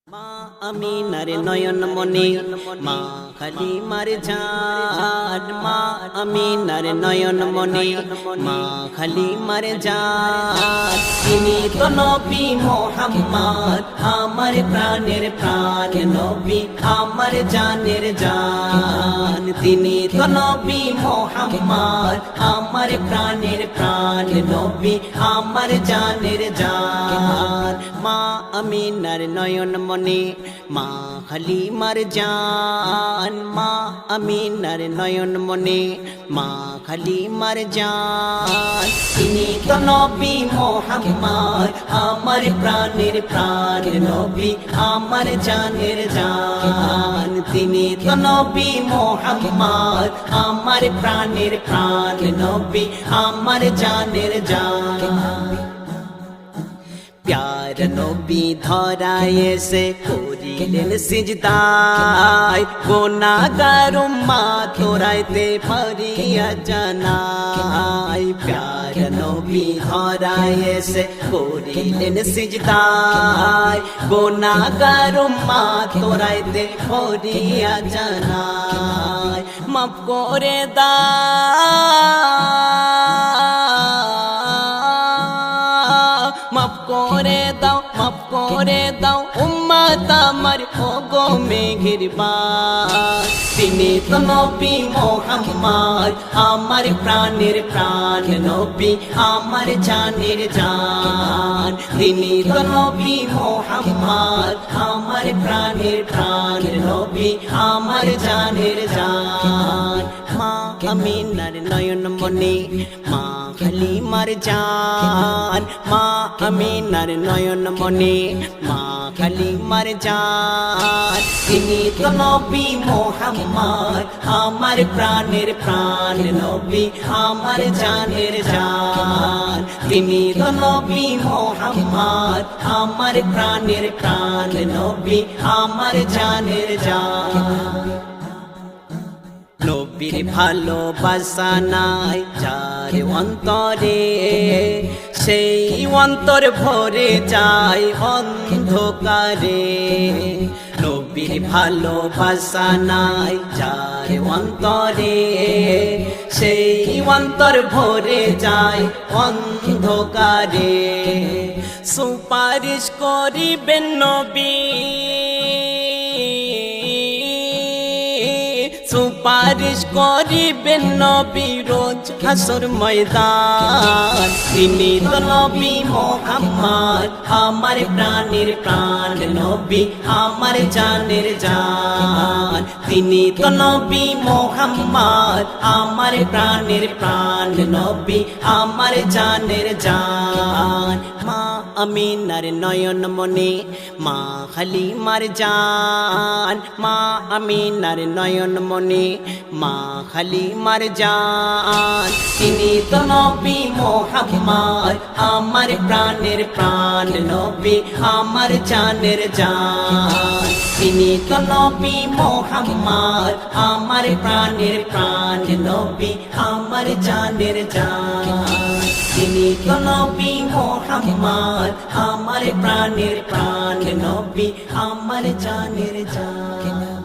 মা আমিনার নয়ন মনি মা খালিমার জান মা আমিনার নয়ন মনি মা খালিমার জান তিনি তো নবী মুহাম্মদ আমার প্রাণের প্রাণ নবী আমার জানের জান তিনি তো নবী মুহাম্মদ আমার প্রাণের প্রাণ নবী আমার জানের জান মা আমিনার নয়ন মনি মা খালিমার জান মা আমিনার নয়ন মনি মা খালিমার জান তিনি তো নবী মুহাম্মদ আমার প্রাণের প্রাণ নবী আমার জানের জান তিনি তো নবী মুহাম্মদ আমার প্রাণের প্রাণ নবী আমার জানের জান প্যার নবী ধরায় এসে করিলেন সিজদায় গুনাহগার উম্মত তোরাইতে পারিয়া জানাই প্যার নবী ধরায় এসে করিলেন সিজদায় গুনাহগার উম্মত তোরাইতে পারিয়া জানাই মাফ করে মাফ করে দাও উম্মত আমার ওগো মেহেরবান তিনি তো নবী মুহাম্মদ আমার প্রাণের প্রাণ নবী আমার জানের জান তিনি তো নবী মুহাম্মদ আমার প্রাণের প্রাণ নবী আমার জানের জান মা আমিনার নয়ন মনি মা খালিমার জান মা আমিনার নয়ন মনি মা খালিমার জান তিনি তো নবী মুহাম্মদ আমার প্রাণের প্রাণ নবী আমার জানের জান তিনি তো নবী মুহাম্মদ আমার প্রাণের প্রাণ নবী আমার জানের জান নবীর ভালোবাসা নাই যার অন্তরে সেই অন্তর ভরে যায় অন্ধকারে নবীর ভালোবাসা নাই যার অন্তরে সেই অন্তর ভরে যায় অন্ধকারে সুপারিশ করিবেন নবী সুপারিশ করিবেন নবী রোজ হাসর ময়দান তিনি তো নবী মুহাম্মদ আমার প্রাণের প্রাণ নবী আমার জানের জান তিনি তো নবী মুহাম্মদ আমার প্রাণের প্রাণ নবী আমার জানের জান মা আমিনার নয়ন মনি মা খালিমার জান মা আমিনার নয়ন মনি মা খালিমার জান তিনি তো নবী মুহাম্মদ আমার প্রাণের প্রাণ নবী আমার জানের জান তিনি তো নবী মুহাম্মদ আমার প্রাণের প্রাণ নবী আমার জানের জান তিনি তো নবী মুহাম্মদ আমার প্রাণের প্রাণ নবী আমার জানের জান।